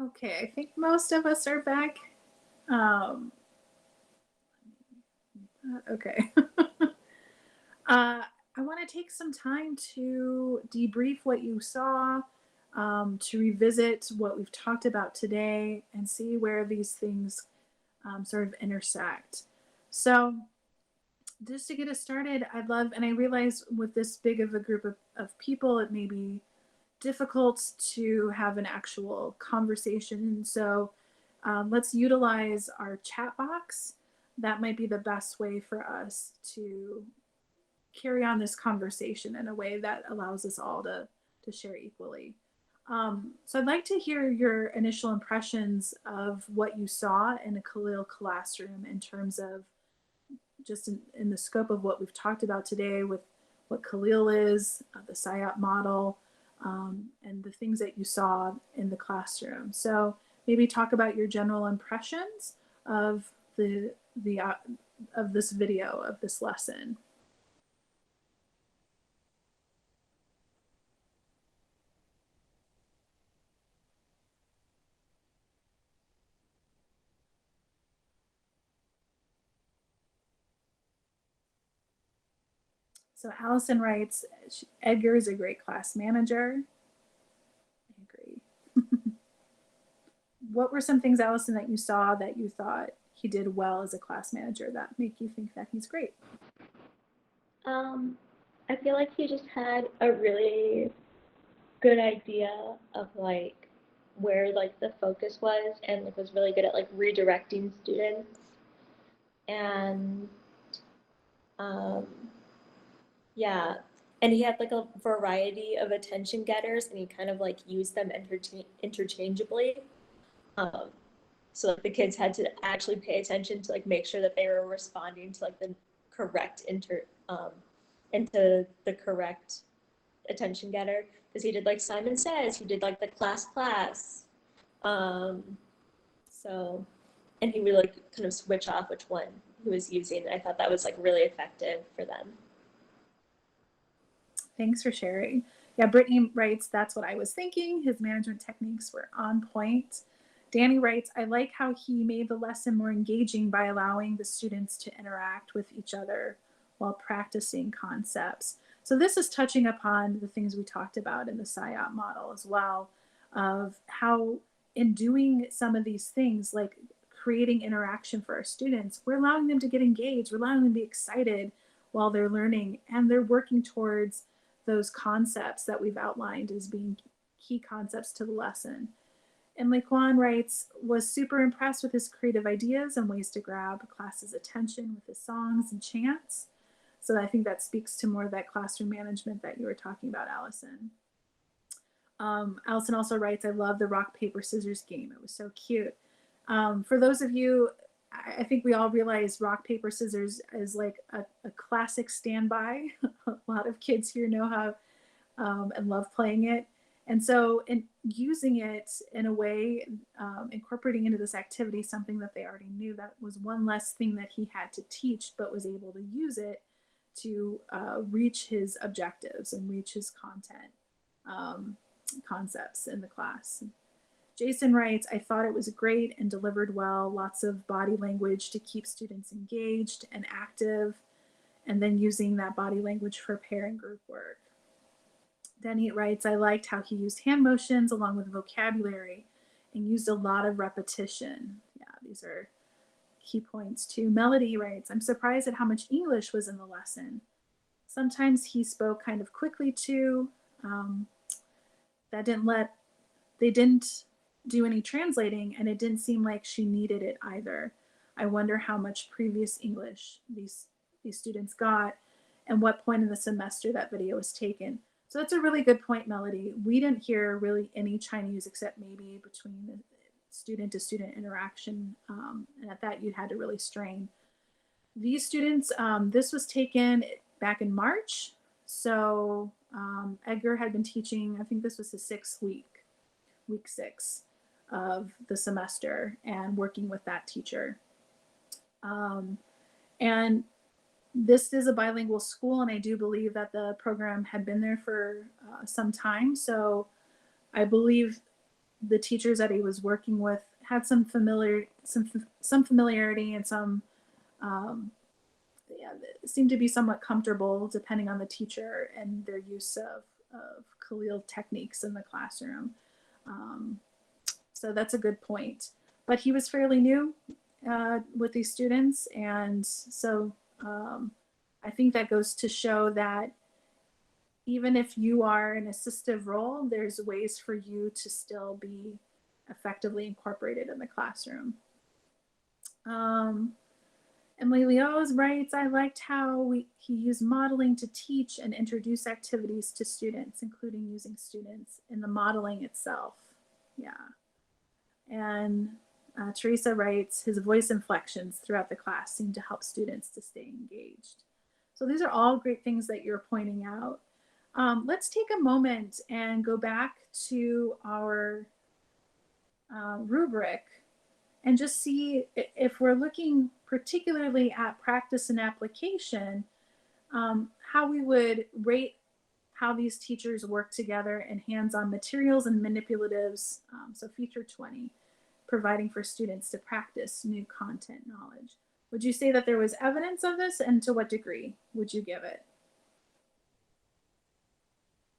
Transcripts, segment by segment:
Okay, I think most of us are back. Um, okay. uh, I want to take some time to debrief what you saw, to revisit what we've talked about today, and see where these things sort of intersect. So, just to get us started, I'd love, and I realize with this big of a group of people, it may be difficult to have an actual conversation. So let's utilize our chat box. That might be the best way for us to carry on this conversation in a way that allows us all to share equally. So I'd like to hear your initial impressions of what you saw in a CLIL classroom in terms of just in the scope of what we've talked about today with what CLIL is, the SIOP model, and the things that you saw in the classroom. So maybe talk about your general impressions of the of this video, of this lesson. So Allison writes, Edgar is a great class manager. I agree. What were some things, Allison, that you saw that you thought he did well as a class manager that make you think that he's great? Um, I feel like he just had a really good idea of like where like the focus was and like was really good at like redirecting students and um yeah, and he had like a variety of attention getters and he kind of like used them interchangeably. Um, so like the kids had to actually pay attention to like make sure that they were responding to like the correct into the correct attention getter because he did like Simon Says, he did like the class. Um, so, and he would like kind of switch off which one he was using. I thought that was like really effective for them. Thanks for sharing. Yeah, Brittany writes, that's what I was thinking. His management techniques were on point. Danny writes, I like how he made the lesson more engaging by allowing the students to interact with each other while practicing concepts. So this is touching upon the things we talked about in the SIOP model as well, of how in doing some of these things, like creating interaction for our students, we're allowing them to get engaged, we're allowing them to be excited while they're learning, and they're working towards those concepts that we've outlined as being key concepts to the lesson. And Laquan writes, was super impressed with his creative ideas and ways to grab class's attention with his songs and chants. So I think that speaks to more of that classroom management that you were talking about, Allison. Allison also writes, I love the rock, paper, scissors game. It was so cute. For those of you, I think we all realize rock, paper, scissors is like a classic standby. A lot of kids here know how and love playing it. And so, in using it in a way, incorporating into this activity something that they already knew, that was one less thing that he had to teach, but was able to use it to reach his objectives and reach his um, concepts in the class. Jason writes, I thought it was great and delivered well, lots of body language to keep students engaged and active, and then using that body language for pair and group work. Denny writes, I liked how he used hand motions along with vocabulary and used a lot of repetition. Yeah, these are key points too. Melody writes, I'm surprised at how much English was in the lesson. Sometimes he spoke kind of quickly too. Um, that didn't let, they didn't do any translating, and it didn't seem like she needed it either. I wonder how much previous English these students got and what point in the semester that video was taken. So that's a really good point, Melody. We didn't hear really any Chinese except maybe between the student to student interaction. And at that, you had to really strain. These students, this was taken back in March. So Edgar had been teaching, I think this was his sixth week 6 of the semester, and working with that teacher. Um, and this is a bilingual school, and I do believe that the program had been there for some time. So I believe the teachers that he was working with had some familiarity and some yeah, seemed to be somewhat comfortable depending on the teacher and their use of CLIL techniques in the classroom. So that's a good point. But he was fairly new with these students, and so I think that goes to show that even if you are an assistive role, there's ways for you to still be effectively incorporated in the classroom. Emily Leo's writes, I liked how he used modeling to teach and introduce activities to students, including using students in the modeling itself. Yeah. And Teresa writes, his voice inflections throughout the class seem to help students to stay engaged. So these are all great things that you're pointing out. Let's take a moment and go back to our rubric and just see if we're looking particularly at practice and application, how we would rate how these teachers work together in hands-on materials and manipulatives. So feature 20, providing for students to practice new content knowledge. Would you say that there was evidence of this, and to what degree would you give it?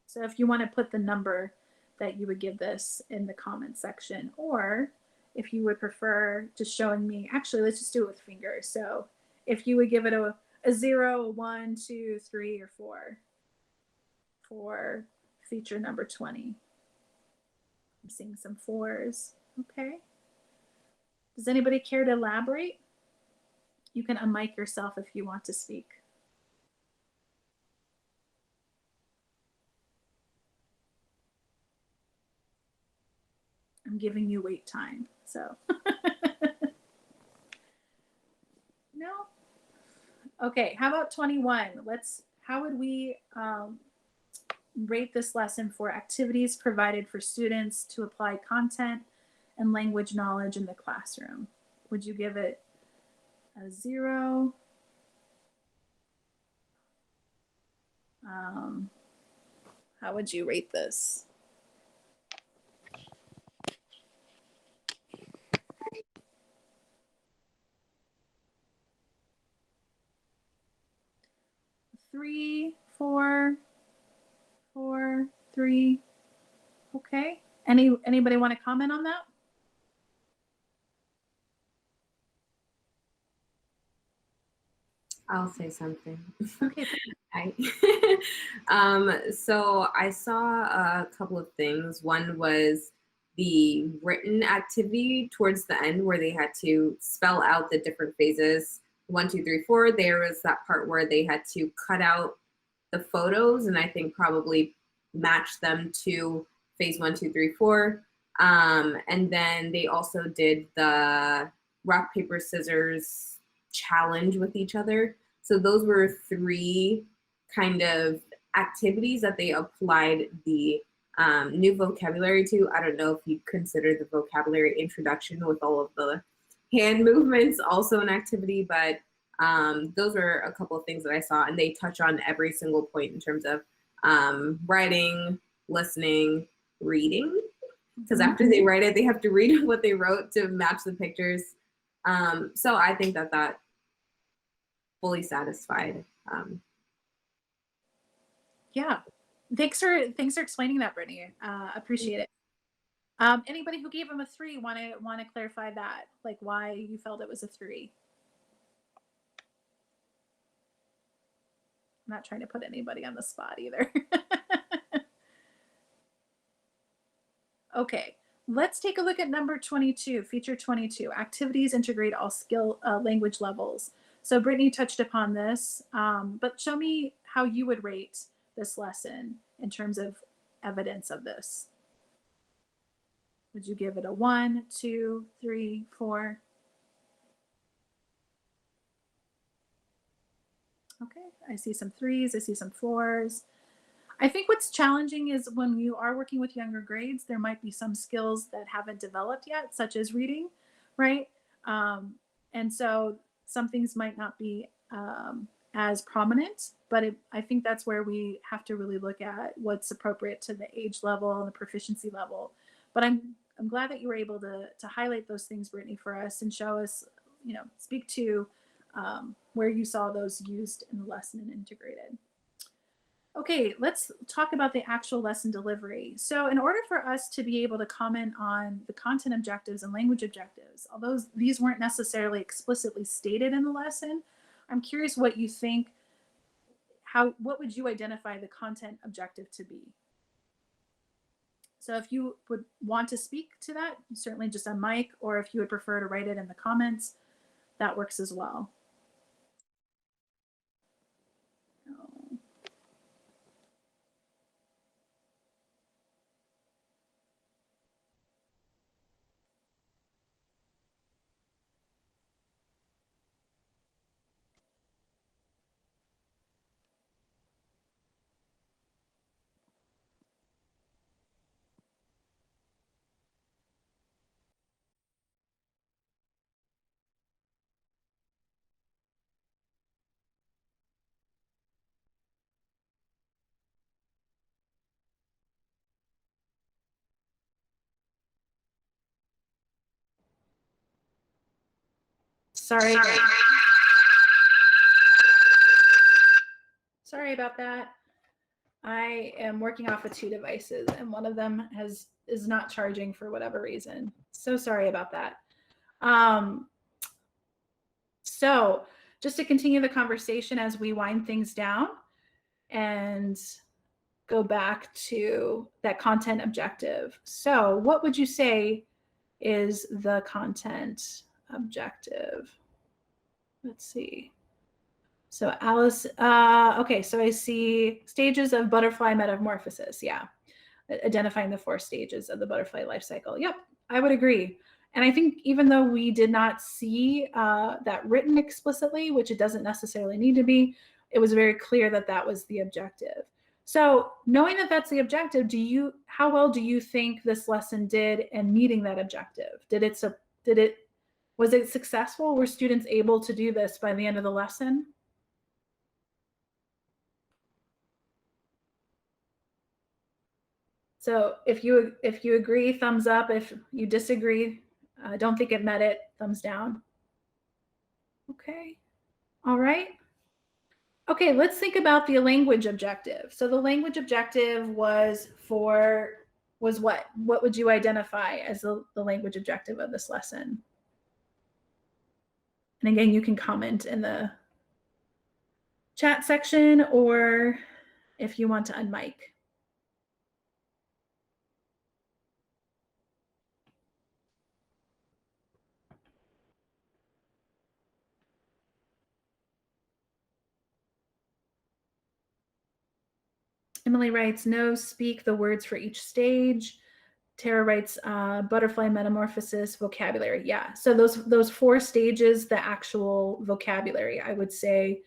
So if you want to put the number that you would give this in the comment section, or if you would prefer just showing me, actually, let's just do it with fingers. So if you would give it a 0, a 1, 2, 3, or 4 for feature number 20. I'm seeing some 4s. Okay. Does anybody care to elaborate? You can unmic yourself if you want to speak. I'm giving you wait time, so. No? Okay, how about 21? How would we rate this lesson for activities provided for students to apply content and language knowledge in the classroom? Would you give it a 0? How would you rate this? Three, 4, 4, 3. Okay. Anybody want to comment on that? I'll say something. Okay. So I saw a couple of things. One was the written activity towards the end where they had to spell out the different phases. 1, 2, 3, 4. There was that part where they had to cut out the photos and I think probably match them to phase 1, 2, 3, 4. And then they also did the rock, paper, scissors challenge with each other. So those were 3 kind of activities that they applied the new vocabulary to. I don't know if you consider the vocabulary introduction with all of the hand movements also an activity, but those were a couple of things that I saw, and they touch on every single point in terms of writing, listening, reading, because after they write it, they have to read what they wrote to match the pictures. So I think that fully satisfied. Yeah, thanks for explaining that, Brittany. Appreciate it. Anybody who gave him a 3 want to clarify that, like why you felt it was a 3? I'm not trying to put anybody on the spot either. Okay, let's take a look at number 22, feature 22. Activities integrate all skill language levels. So Brittany touched upon this, but show me how you would rate this lesson in terms of evidence of this. Would you give it a 1, 2, 3, 4? Okay, I see some 3s, I see some 4s. I think what's challenging is when you are working with younger grades, there might be some skills that haven't developed yet, such as reading, right? And so some things might not be as prominent, but I think that's where we have to really look at what's appropriate to the age level and the proficiency level. But I'm glad that you were able to highlight those things, Brittany, for us and show us, speak to where you saw those used in the lesson and integrated. Okay, let's talk about the actual lesson delivery. So in order for us to be able to comment on the content objectives and language objectives, although these weren't necessarily explicitly stated in the lesson, I'm curious what you think, what would you identify the content objective to be? So if you would want to speak to that, certainly just on mic, or if you would prefer to write it in the comments, that works as well. Sorry about that. I am working off of 2 devices and one of them is not charging for whatever reason. So sorry about that. So just to continue the conversation as we wind things down and go back to that content objective. So what would you say is the content objective? Let's see. So Alice, okay, so I see stages of butterfly metamorphosis. Yeah, identifying the 4 stages of the butterfly life cycle. Yep, I would agree. And I think even though we did not see that written explicitly, which it doesn't necessarily need to be, it was very clear that that was the objective. So knowing that that's the objective, how well do you think this lesson did in meeting that objective? Was it successful? Were students able to do this by the end of the lesson? So if you agree, thumbs up. If you disagree, don't think it met it, thumbs down. Okay, all right. Okay, let's think about the language objective. So the language objective was what? What would you identify as the language objective of this lesson? And again, you can comment in the chat section or if you want to unmic. Emily writes, no, speak the words for each stage. Tara writes, butterfly metamorphosis, vocabulary. Yeah, so those 4 stages, the actual vocabulary, I would say,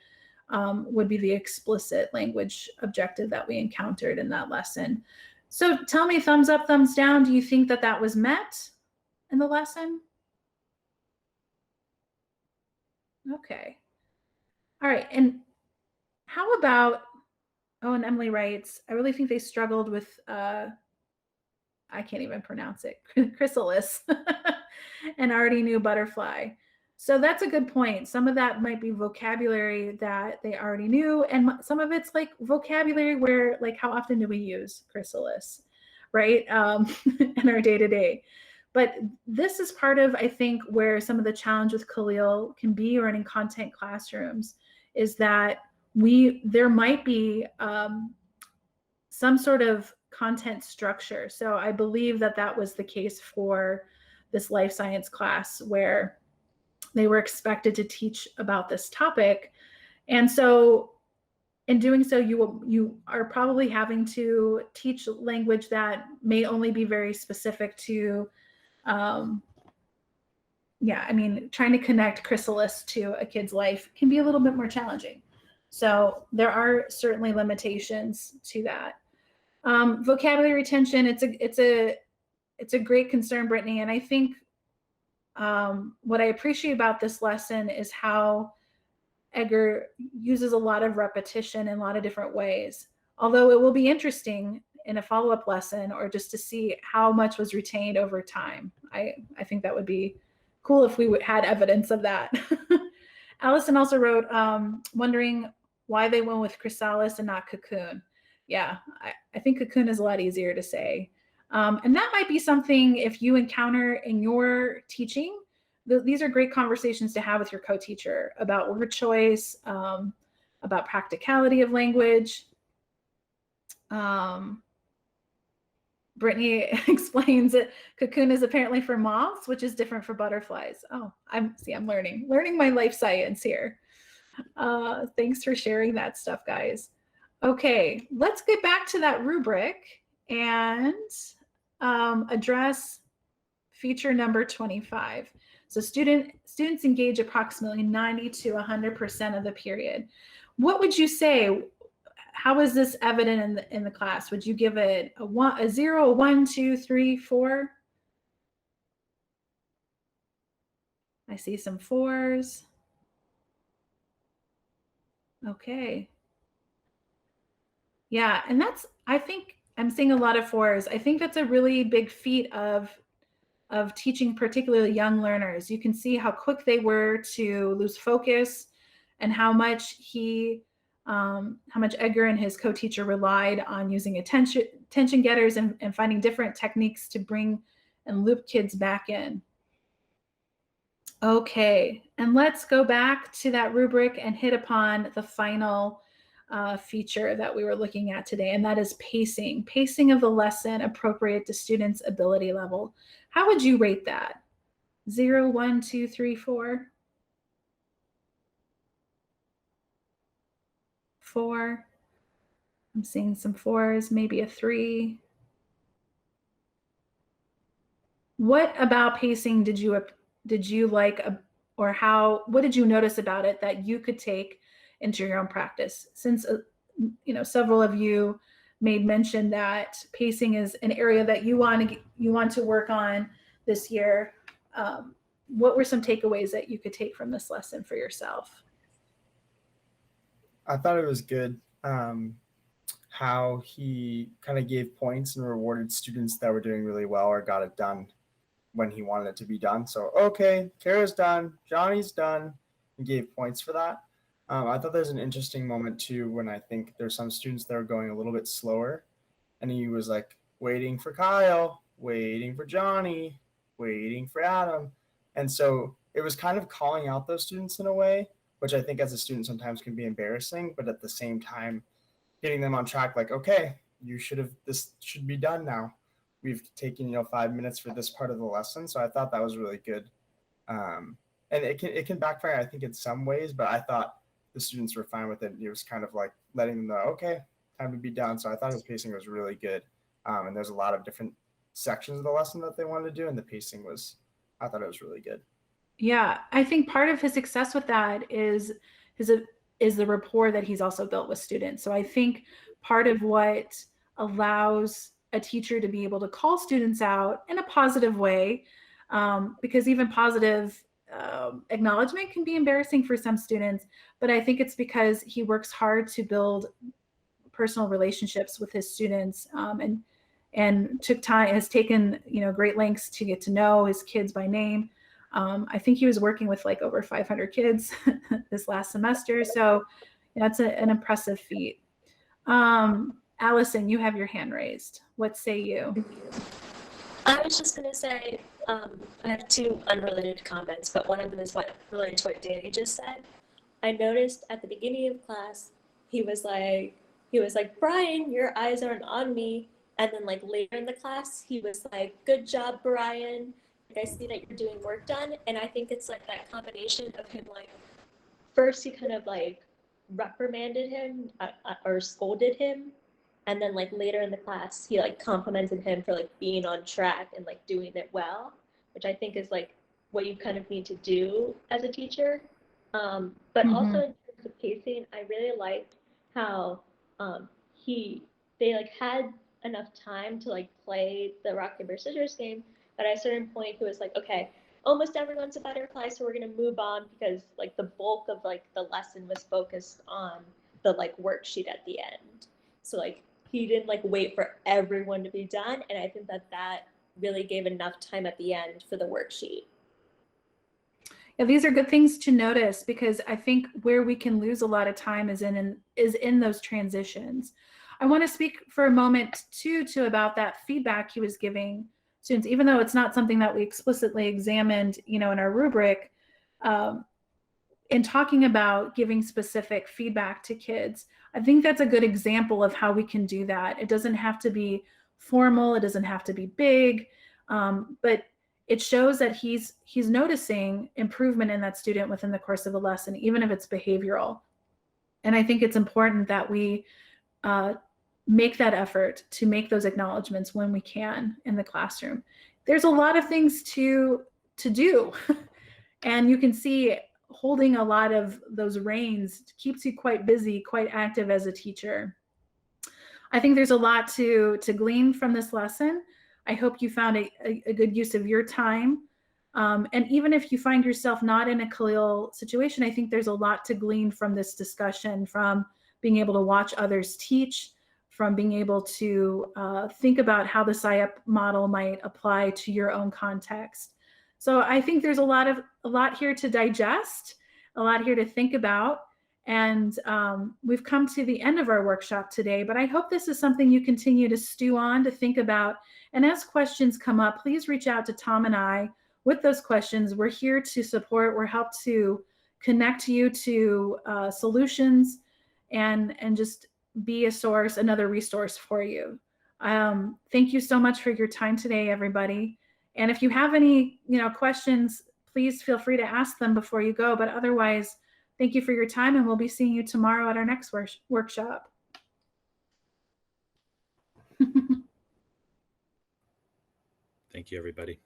would be the explicit language objective that we encountered in that lesson. So tell me, thumbs up, thumbs down, do you think that that was met in the lesson? Okay. All right, and how about, oh, and Emily writes, I really think they struggled with, I can't even pronounce it, chrysalis, and already knew butterfly. So that's a good point. Some of that might be vocabulary that they already knew, and some of it's like vocabulary where, like, how often do we use chrysalis, right, in our day-to-day. But this is part of, I think, where some of the challenge with CLIL can be running content classrooms is that there might be some sort of content structure. So I believe that that was the case for this life science class where they were expected to teach about this topic. And so in doing so, you are probably having to teach language that may only be very specific to, yeah, I mean, trying to connect chrysalis to a kid's life can be a little bit more challenging. So there are certainly limitations to that. Vocabulary retention, it's a great concern, Brittany. And I think what I appreciate about this lesson is how Edgar uses a lot of repetition in a lot of different ways. Although it will be interesting in a follow-up lesson, or just to see how much was retained over time. I think that would be cool if we had evidence of that. Allison also wrote, wondering why they went with chrysalis and not cocoon. Yeah, I think cocoon is a lot easier to say. And that might be something if you encounter in your teaching. These are great conversations to have with your co-teacher about word choice, about practicality of language. Brittany explains that cocoon is apparently for moths, which is different for butterflies. Oh, I'm learning my life science here. Thanks for sharing that stuff, guys. Okay, let's get back to that rubric and address feature number 25. So students engage approximately 90 to 100% of the period. What would you say? How is this evident in the class? Would you give it a 0, a 1, 2, 3, 4? I see some 4s. Okay. Yeah, and I think I'm seeing a lot of 4s. I think that's a really big feat of teaching particularly young learners. You can see how quick they were to lose focus, and how much Edgar and his co-teacher relied on using attention getters and finding different techniques to bring and loop kids back in. Okay, and let's go back to that rubric and hit upon the final feature that we were looking at today, and that is pacing of the lesson appropriate to students' ability level. How would you rate that? 0, 1, 2, 3, 4? 4. I'm seeing some 4s, maybe a 3. What about pacing did you like, or what did you notice about it that you could take into your own practice? Since several of you made mention that pacing is an area that you want to work on this year. What were some takeaways that you could take from this lesson for yourself? I thought it was good how he kind of gave points and rewarded students that were doing really well or got it done when he wanted it to be done. So, okay, Kara's done, Johnny's done. He gave points for that. I thought there's an interesting moment too when I think there's some students that are going a little bit slower, and he was like waiting for Kyle, waiting for Johnny, waiting for Adam. And so it was kind of calling out those students in a way, which I think as a student sometimes can be embarrassing, but at the same time, getting them on track, like, okay, this should be done now. We've taken 5 minutes for this part of the lesson. So I thought that was really good. And it can backfire, I think, in some ways, but I thought the students were fine with it. It was kind of like letting them know, okay, time to be done. So I thought his pacing was really good. And there's a lot of different sections of the lesson that they wanted to do, and the pacing I thought it was really good. Yeah, I think part of his success with that is the rapport that he's also built with students. So I think part of what allows a teacher to be able to call students out in a positive way, because even positive acknowledgement can be embarrassing for some students, but I think it's because he works hard to build personal relationships with his students, and has taken great lengths to get to know his kids by name. I think he was working with like over 500 kids this last semester. So that's an impressive feat. Allison, you have your hand raised. What say you? I was just going to say, I have two unrelated comments, but one of them is related to what Danny just said. I noticed at the beginning of class, he was like, Brian, your eyes aren't on me. And then like later in the class, he was like, good job, Brian. I see that you're doing work done. And I think it's like that combination of him, like, first he kind of like reprimanded him or scolded him. And then like later in the class, he like complimented him for like being on track and like doing it well, which I think is like what you kind of need to do as a teacher. But also in terms of pacing, I really liked how they like had enough time to like play the rock, paper, scissors game. But at a certain point, he was like, okay, almost everyone's a butterfly, so we're gonna move on, because like the bulk of like the lesson was focused on the like worksheet at the end. So like he didn't like wait for everyone to be done. And I think that really gave enough time at the end for the worksheet. Yeah, these are good things to notice, because I think where we can lose a lot of time is in those transitions. I want to speak for a moment too about that feedback he was giving students, even though it's not something that we explicitly examined, in our rubric. In talking about giving specific feedback to kids, I think that's a good example of how we can do that. It doesn't have to be formal. It doesn't have to be big, but it shows that he's noticing improvement in that student within the course of a lesson, even if it's behavioral. And I think it's important that we make that effort to make those acknowledgments when we can in the classroom. There's a lot of things to do, and you can see holding a lot of those reins keeps you quite busy, quite active as a teacher. I think there's a lot to glean from this lesson. I hope you found a good use of your time. And even if you find yourself not in a CLIL situation, I think there's a lot to glean from this discussion, from being able to watch others teach, from being able to think about how the SIOP model might apply to your own context. So I think there's a lot here to digest, a lot here to think about. And we've come to the end of our workshop today, but I hope this is something you continue to stew on, to think about. And as questions come up, please reach out to Tom and I with those questions. We're here to support, we're help to connect you to solutions, and just be a source, another resource for you. Thank you so much for your time today, everybody. And if you have any, questions, please feel free to ask them before you go. But otherwise, thank you for your time, and we'll be seeing you tomorrow at our next workshop. Thank you, everybody.